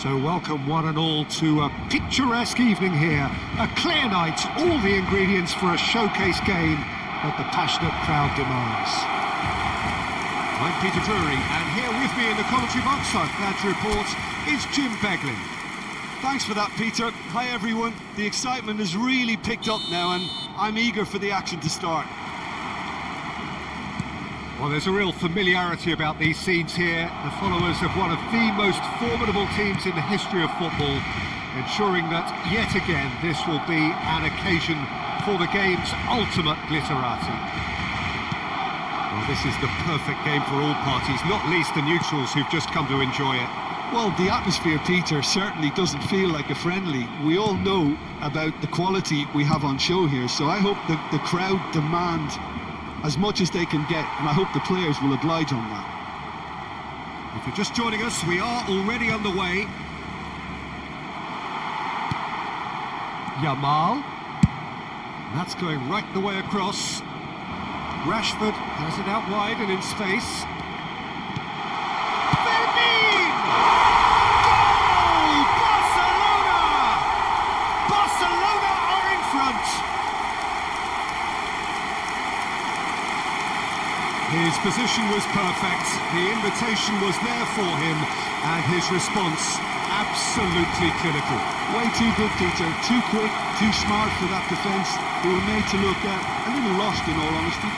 So welcome one and all to a picturesque evening here. A clear night, all the ingredients for a showcase game that the passionate crowd demands. I'm Peter Drury, and here with me in the commentary box, I'm glad to report, is Jim Beglin. Thanks for that, Peter. Hi everyone. The excitement has really picked up now and I'm eager for the action to start. Well, there's a real familiarity about these scenes here. The followers of one of the most formidable teams in the history of football, ensuring that, yet again, this will be an occasion for the game's ultimate glitterati. Well, this is the perfect game for all parties, not least the neutrals who've just come to enjoy it. Well, the atmosphere, Peter, certainly doesn't feel like a friendly. We all know about the quality we have on show here, so I hope that the crowd demand as much as they can get, and I hope the players will oblige on that. If you're just joining us, we are already on the way. Yamal. That's going right the way across. Rashford has it out wide and in space. Goal! Barcelona! Barcelona are in front! His position was perfect, the invitation was there for him, and his response absolutely clinical. Way too good, Peter. Too quick, too smart for that defence. They were made to look a little lost, in all honesty.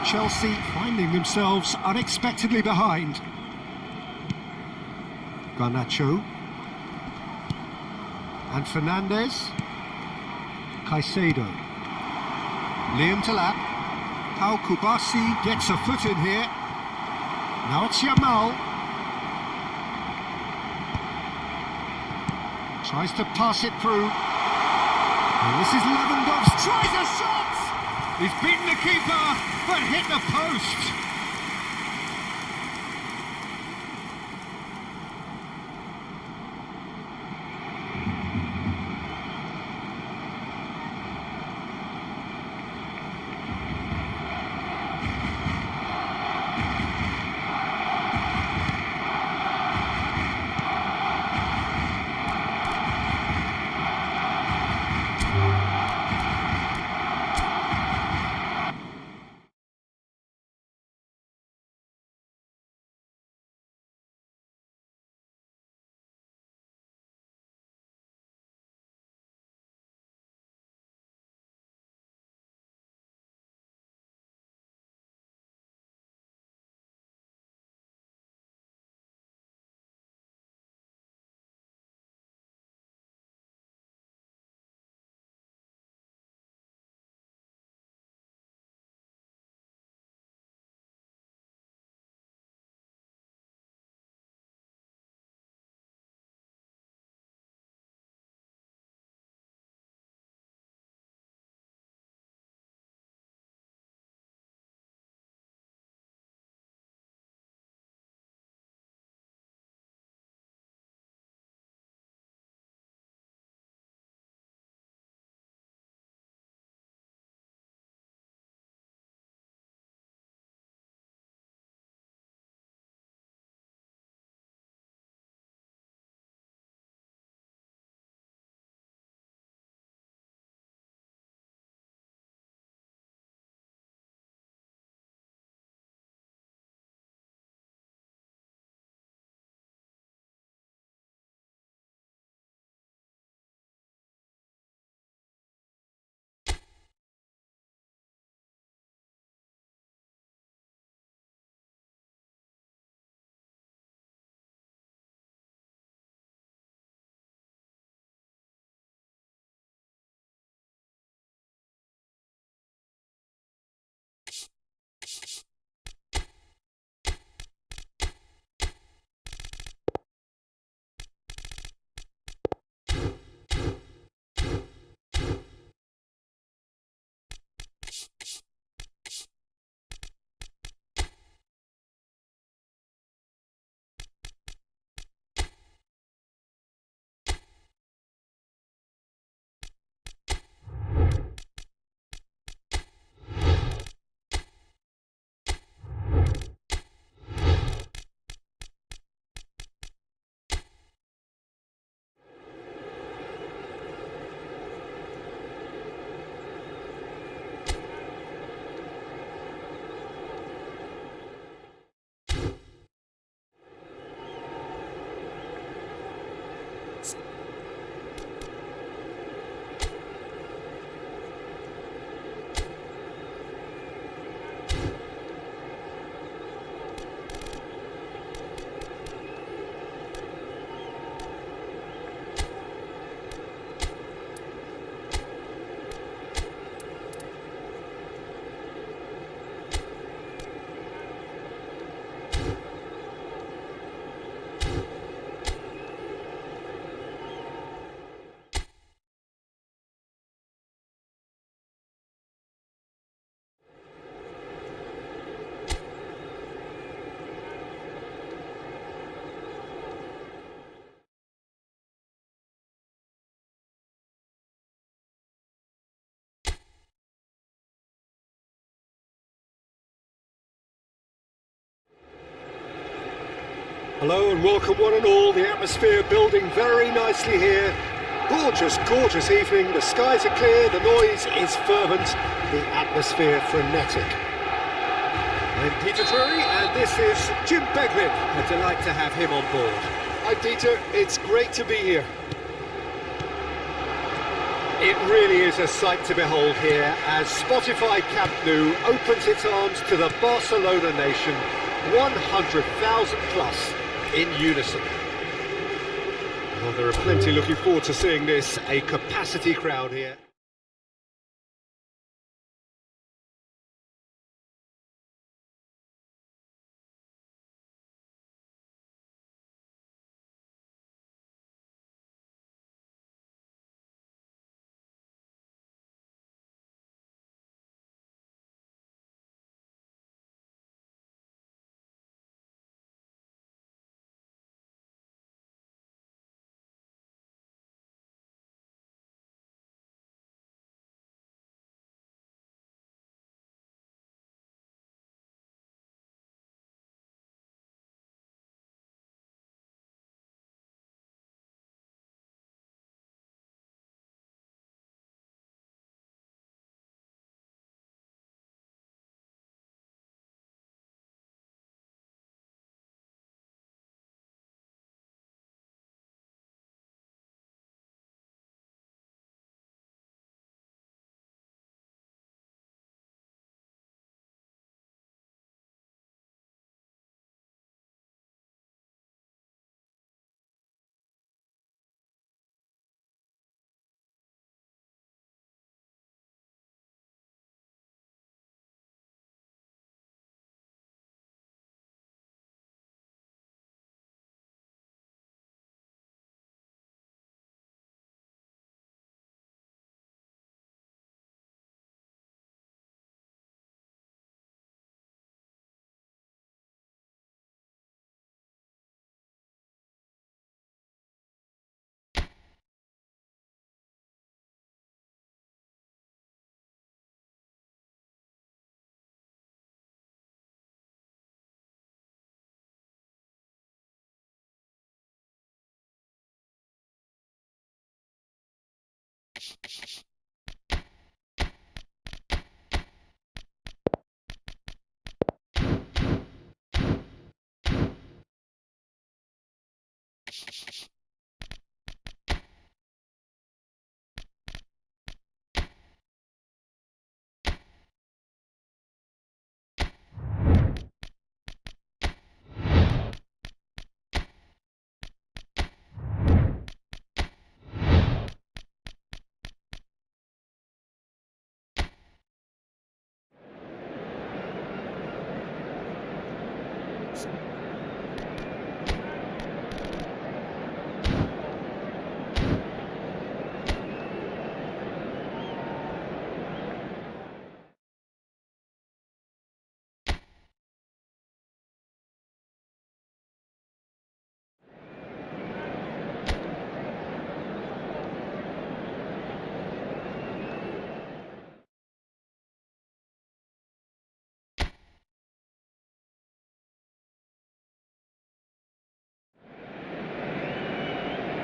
Chelsea finding themselves unexpectedly behind. Garnacho. And Fernandez. Caicedo. Liam Delap. Pau Kubasi gets a foot in here. Now it's Yamal. Tries to pass it through. And this is Lewandowski. Tries a shot! He's beaten the keeper, but hit the post. Hello and welcome one and all. The atmosphere building very nicely here. Gorgeous, gorgeous evening. The skies are clear, the noise is fervent, the atmosphere frenetic. I'm Peter Drury and this is Jim Beglin. A delight to have him on board. Hi Peter, it's great to be here. It really is a sight to behold here as Spotify Camp Nou opens its arms to the Barcelona nation, 100,000 plus in unison. Well, there are plenty looking forward to seeing this, a capacity crowd here.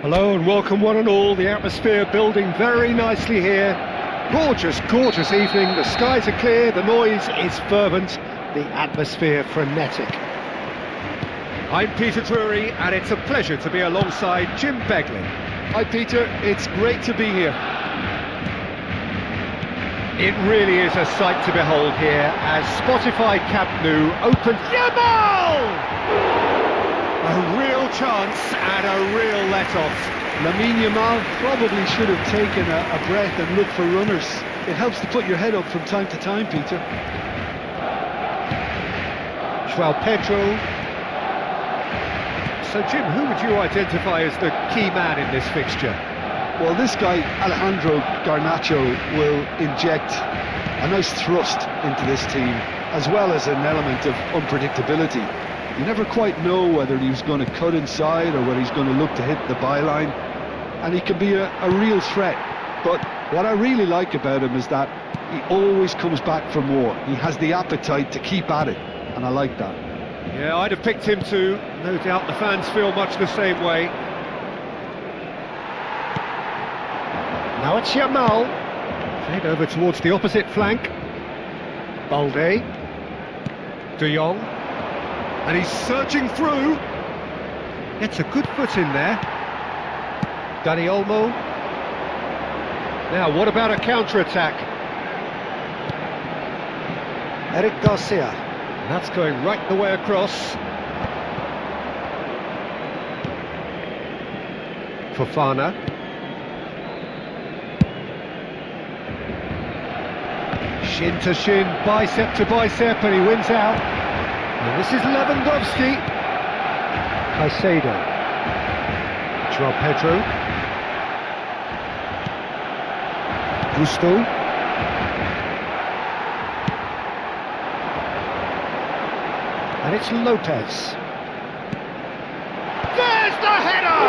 Hello and welcome one and all. The atmosphere building very nicely here. Gorgeous, gorgeous evening. The skies are clear, the noise is fervent, the atmosphere frenetic. I'm Peter Drury and it's a pleasure to be alongside Jim Beglin. Hi Peter, it's great to be here. It really is a sight to behold here as Spotify Camp Nou opens... Yamal! A real chance and a real let-off. Lamine Yamal probably should have taken a breath and looked for runners. It helps to put your head up from time to time, Peter. João Pedro. So Jim, who would you identify as the key man in this fixture? Well, this guy, Alejandro Garnacho, will inject a nice thrust into this team, as well as an element of unpredictability. You never quite know whether he's going to cut inside or whether he's going to look to hit the byline, and he can be a real threat. But what I really like about him is that he always comes back for more. He has the appetite to keep at it, and I like that. Yeah, I'd have picked him to No doubt the fans feel much the same way. Now it's Yamal. Played over towards the opposite flank. Balde. De Jong. And he's surging through. Gets a good foot in there. Dani Olmo. Now, what about a counter-attack? Eric Garcia. That's going right the way across. Fofana. Shin to shin, bicep to bicep, and he wins out. And this is Lewandowski. Caicedo. João Pedro. Gusto. And it's Lopez. There's the header!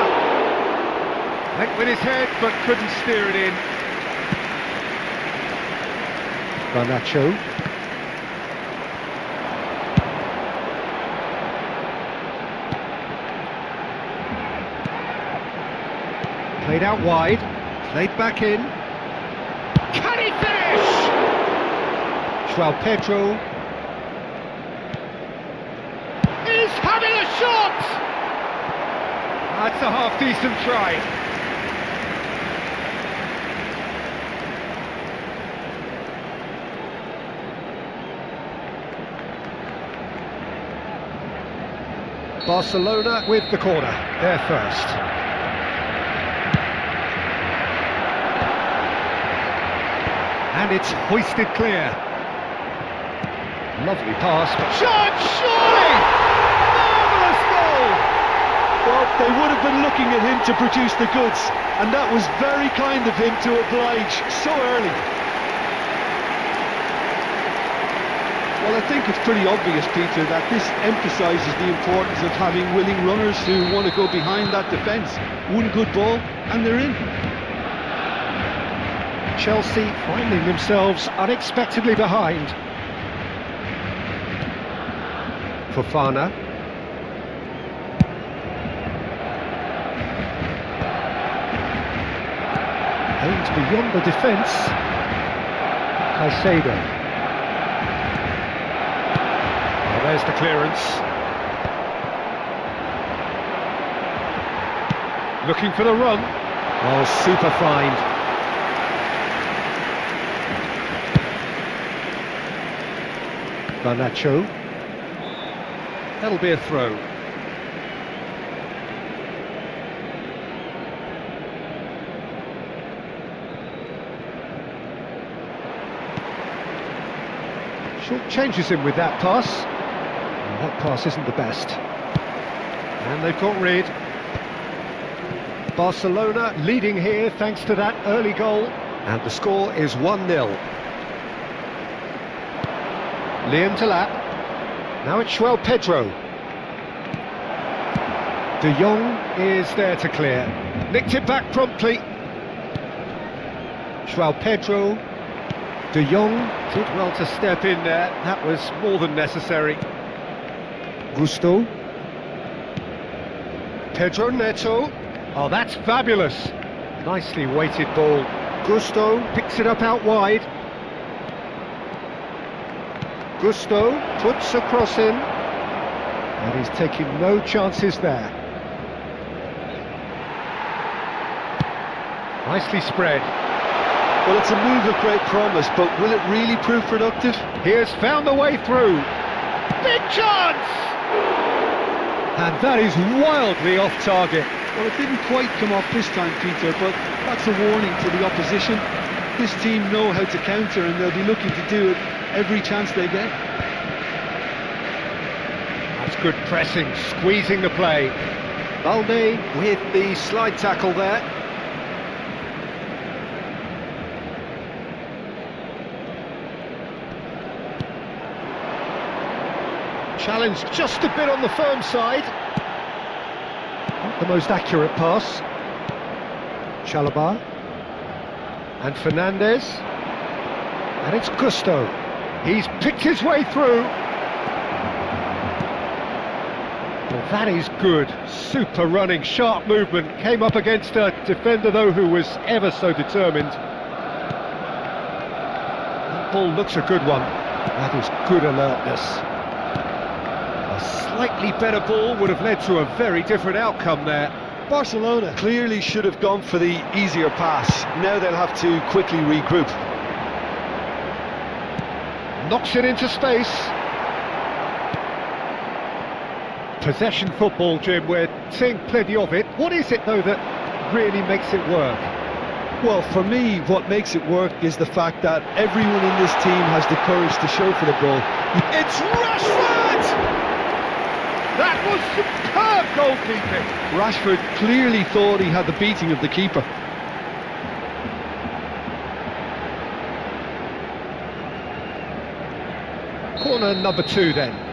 Went with his head, but couldn't steer it in. Garnacho. Played out wide, played back in. Can he finish? João Pedro is having a shot! That's a half-decent try. Barcelona with the corner, they're first. And it's hoisted clear. Lovely pass, but shot, surely! Marvellous goal! Well, they would have been looking at him to produce the goods, and that was very kind of him to oblige so early. Well, I think it's pretty obvious, Peter, that this emphasises the importance of having willing runners who want to go behind that defence. One good ball, and they're in. Chelsea finding themselves unexpectedly behind. Fofana. Aims beyond the defence. Caicedo. Oh, there's the clearance. Looking for the run. Oh, super find. Garnacho. That'll be a throw. Short changes him with that pass. And that pass isn't the best. And they've got rid. Barcelona leading here thanks to that early goal. And the score is 1-0. Liam Delap. Now it's João Pedro. De Jong is there to clear. Nicked it back promptly. João Pedro. De Jong did well to step in there. That was more than necessary. Gusto. Pedro Neto. Oh, that's fabulous. Nicely weighted ball. Gusto picks it up out wide. Gusto puts a cross in, and he's taking no chances there. Nicely spread. Well, it's a move of great promise, but will it really prove productive? He has found the way through. Big chance! And that is wildly off target. Well, it didn't quite come off this time, Peter, but that's a warning to the opposition. This team know how to counter, and they'll be looking to do it every chance they get. That's good pressing, squeezing the play. Balde with the slide tackle there. Challenge just a bit on the firm side. Not the most accurate pass. Chalobah. And Fernandez. And it's Gusto. He's picked his way through. Well, that is good. Super running, sharp movement. Came up against a defender, though, who was ever so determined. That ball looks a good one. That is good alertness. A slightly better ball would have led to a very different outcome there. Barcelona clearly should have gone for the easier pass. Now they'll have to quickly regroup. Knocks it into space. Possession football, Jim, we're seeing plenty of it. What is it, though, that really makes it work? Well, for me, what makes it work is the fact that everyone in this team has the courage to show for the ball. It's Rashford! That was superb goalkeeping. Rashford clearly thought he had the beating of the keeper. Corner number 2 then.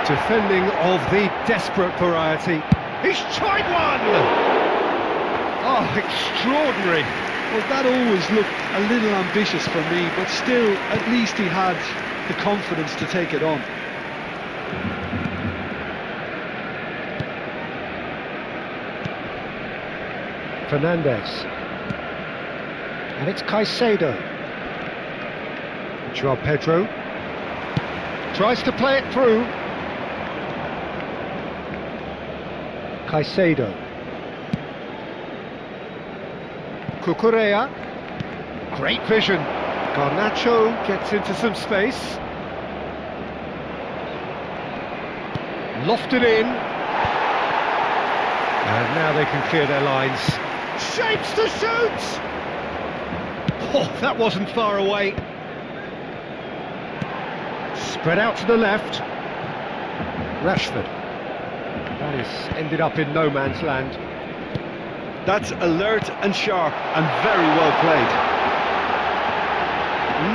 Defending of the desperate variety. He's tried one! Oh, extraordinary. Well, that always looked a little ambitious for me, but still, at least he had the confidence to take it on. Fernandez. And it's Caicedo. Joao Pedro. Tries to play it through. Caicedo. Cucurella. Great vision. Garnacho gets into some space. Lofted in. And now they can clear their lines. Shapes to shoot! Oh, that wasn't far away. Spread out to the left. Rashford. That is ended up in no man's land. That's alert and sharp and very well played.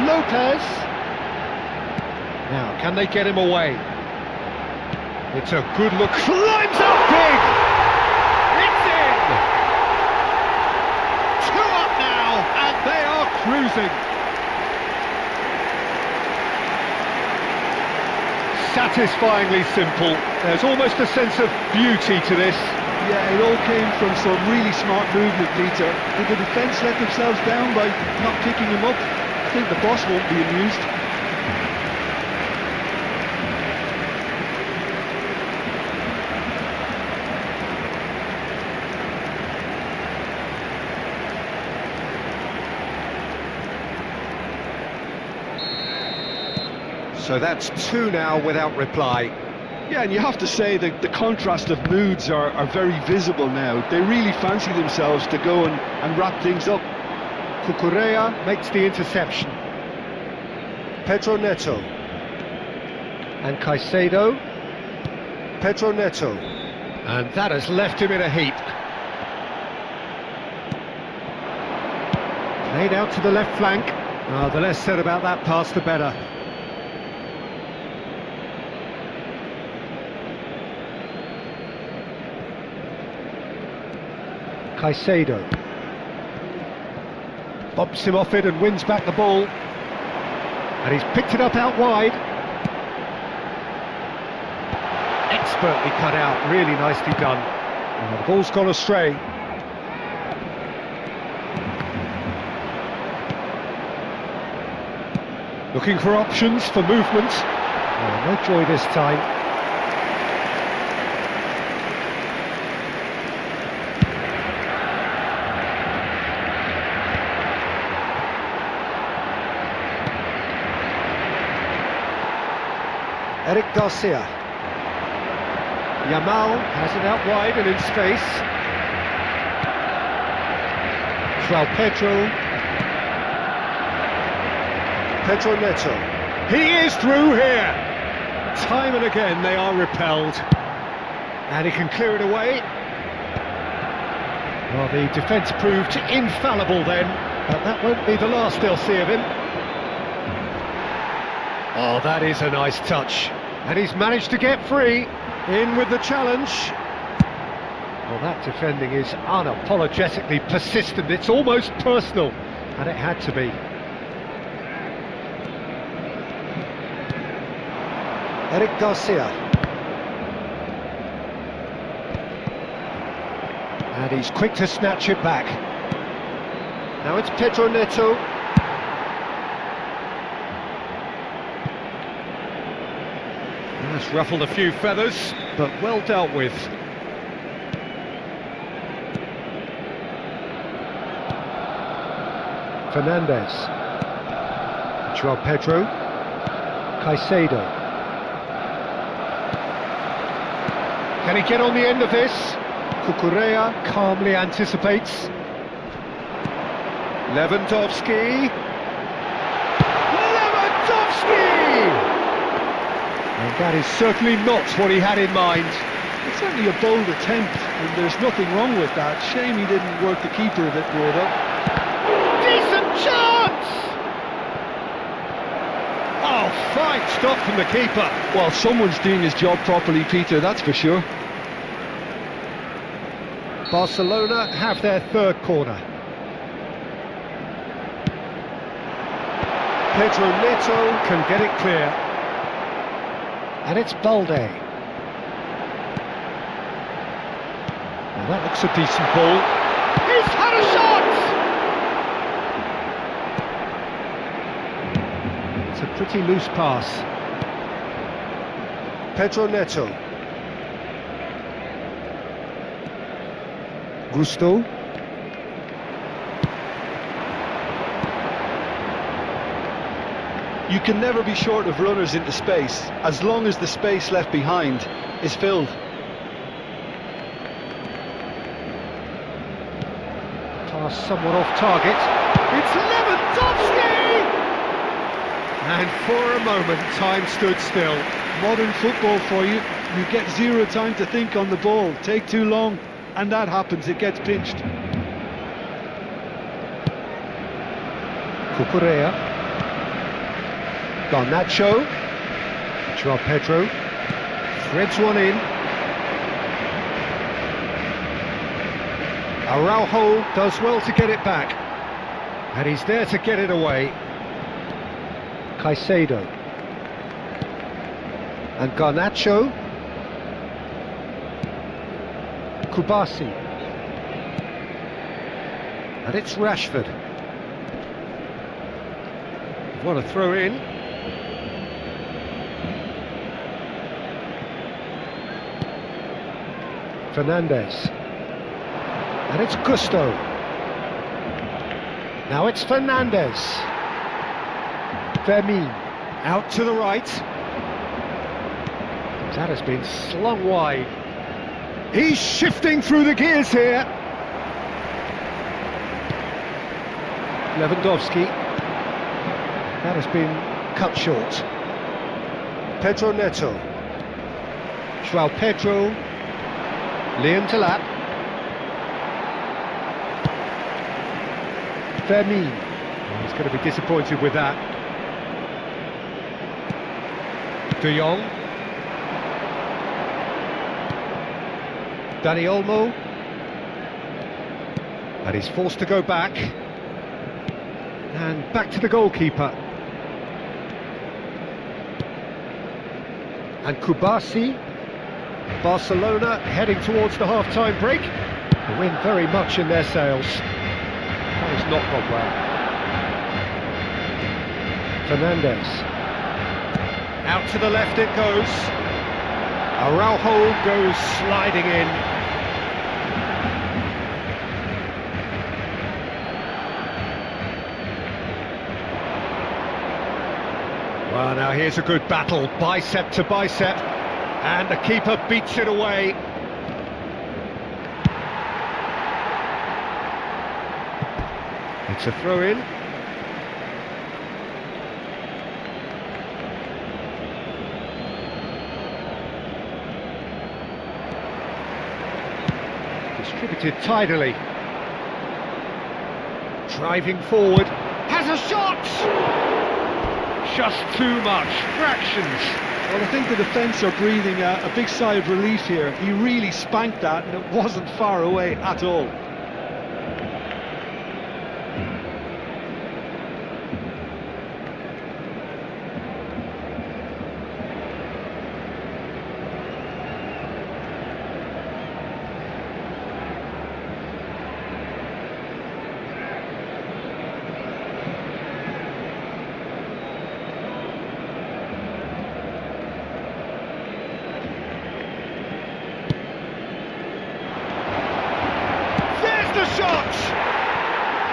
Lopez. Now, can they get him away? It's a good look. Climbs up big! It's in! 2 up now, and they are cruising. Satisfyingly simple. There's almost a sense of beauty to this. Yeah, it all came from some really smart movement, Peter. Did the defence let themselves down by not picking him up? I think the boss won't be amused. So that's 2 now without reply. Yeah, and you have to say that the contrast of moods are very visible now. They really fancy themselves to go and wrap things up. Cucurella makes the interception. Pedro Neto. And Caicedo. Pedro Neto. And that has left him in a heap. Played out to the left flank. The less said about that pass, the better. Caicedo bobs him off it and wins back the ball, and he's picked it up out wide. Expertly cut out, really nicely done. The ball's gone astray. Looking for options for movement. No joy this time. Eric Garcia. Yamal has it out wide and in space. Joao Pedro. Pedro Neto. He is through here. Time and again they are repelled. And he can clear it away. Well, the defence proved infallible then, but that won't be the last they'll see of him. Oh, that is a nice touch. And he's managed to get free. In with the challenge. Well, that defending is unapologetically persistent. It's almost personal, and it had to be. Eric Garcia. And he's quick to snatch it back. Now it's Pedro Neto. That's ruffled a few feathers, but well dealt with. Fernandez. Joao Pedro. Caicedo. Can he get on the end of this? Cucurella calmly anticipates. Lewandowski! And that is certainly not what he had in mind. It's certainly a bold attempt, and there's nothing wrong with that. Shame he didn't work the keeper a bit more, though. Decent chance! Oh, fine stop from the keeper. Well, someone's doing his job properly, Peter, that's for sure. Barcelona have their third corner. Pedro Neto can get it clear. And it's Balde. Well, that looks a decent ball. He's had a shot! It's a pretty loose pass. Pedro Neto. Gusto. You can never be short of runners into space, as long as the space left behind is filled. Pass somewhat off target. It's Lewandowski! And for a moment, time stood still. Modern football for you. You get zero time to think on the ball. Take too long, and that happens. It gets pinched. Cucurella. Garnacho. Joao Pedro. Threads one in. Araujo does well to get it back. And he's there to get it away. Caicedo. And Garnacho. Kubasi. And it's Rashford. What a throw in. Fernandez. And it's Gusto. Now it's Fernandez. Fermin. Out to the right. That has been slung wide. He's shifting through the gears here. Lewandowski. That has been cut short. Pedro Neto. Joao Pedro. Liam Delap. Fermin. Oh, he's going to be disappointed with that. De Jong. Dani Olmo. And he's forced to go back. And back to the goalkeeper. And Kubasi. Barcelona heading towards the half-time break. The wind very much in their sails. That has not gone well. Fernandez. Out to the left it goes. Araujo goes sliding in. Well, now here's a good battle, bicep to bicep, and the keeper beats it away. It's a throw-in. Distributed tidily. Driving forward. Has a shot! Just too much. Fractions. Well, I think the defence are breathing a big sigh of relief here. He really spanked that and it wasn't far away at all. The shot!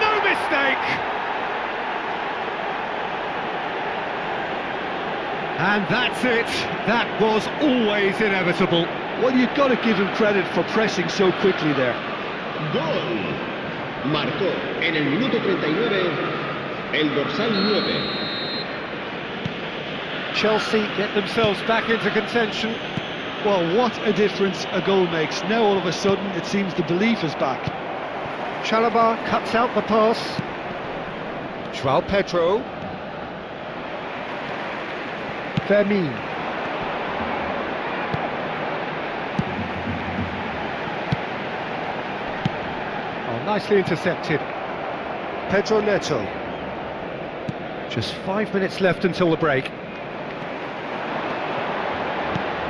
No mistake! And that's it. That was always inevitable. Well, you've got to give him credit for pressing so quickly there. Gol. Marcó en el minuto 39 el dorsal 9. Chelsea get themselves back into contention. Well, what a difference a goal makes. Now all of a sudden it seems the belief is back. Chalobah cuts out the pass. João Pedro. Fermin. Oh, nicely intercepted. Pedro Neto. Just 5 minutes left until the break.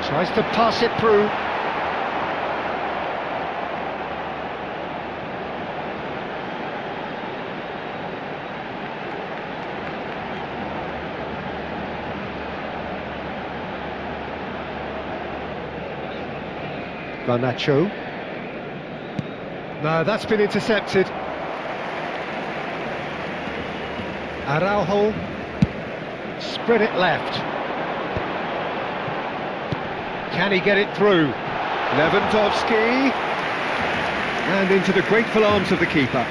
Tries to pass it through. Garnacho. No, that's been intercepted. Araujo. Spread it left. Can he get it through? Lewandowski. And into the grateful arms of the keeper.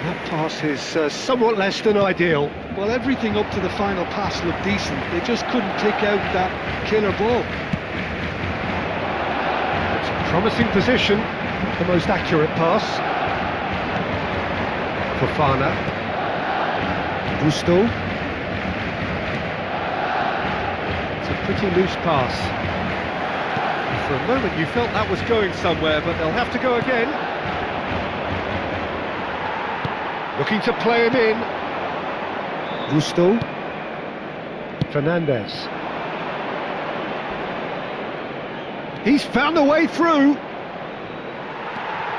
That pass is somewhat less than ideal. Well, everything up to the final pass looked decent. They just couldn't pick out that killer ball. Promising position, the most accurate pass. Fofana. Gusto. It's a pretty loose pass. For a moment you felt that was going somewhere, but they'll have to go again. Looking to play him in. Gusto. Fernandez. He's found a way through.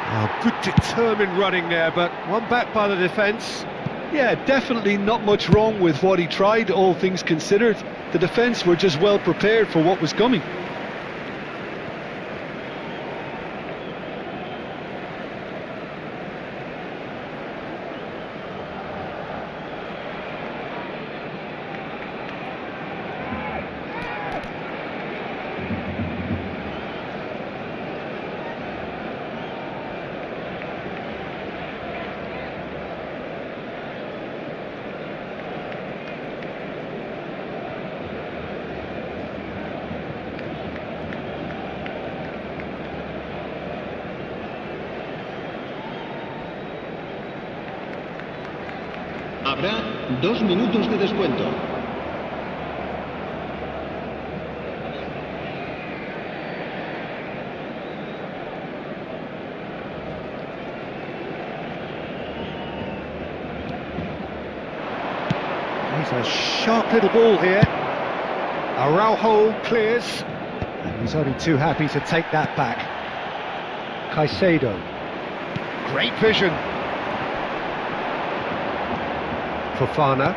Oh, good determined running there, but one back by the defence. Yeah, definitely not much wrong with what he tried, all things considered. The defence were just well prepared for what was coming. Habrá 2 minutos de descuento. He's a sharp little ball here. Araujo clears. And he's only too happy to take that back. Caicedo. Great vision. Fofana.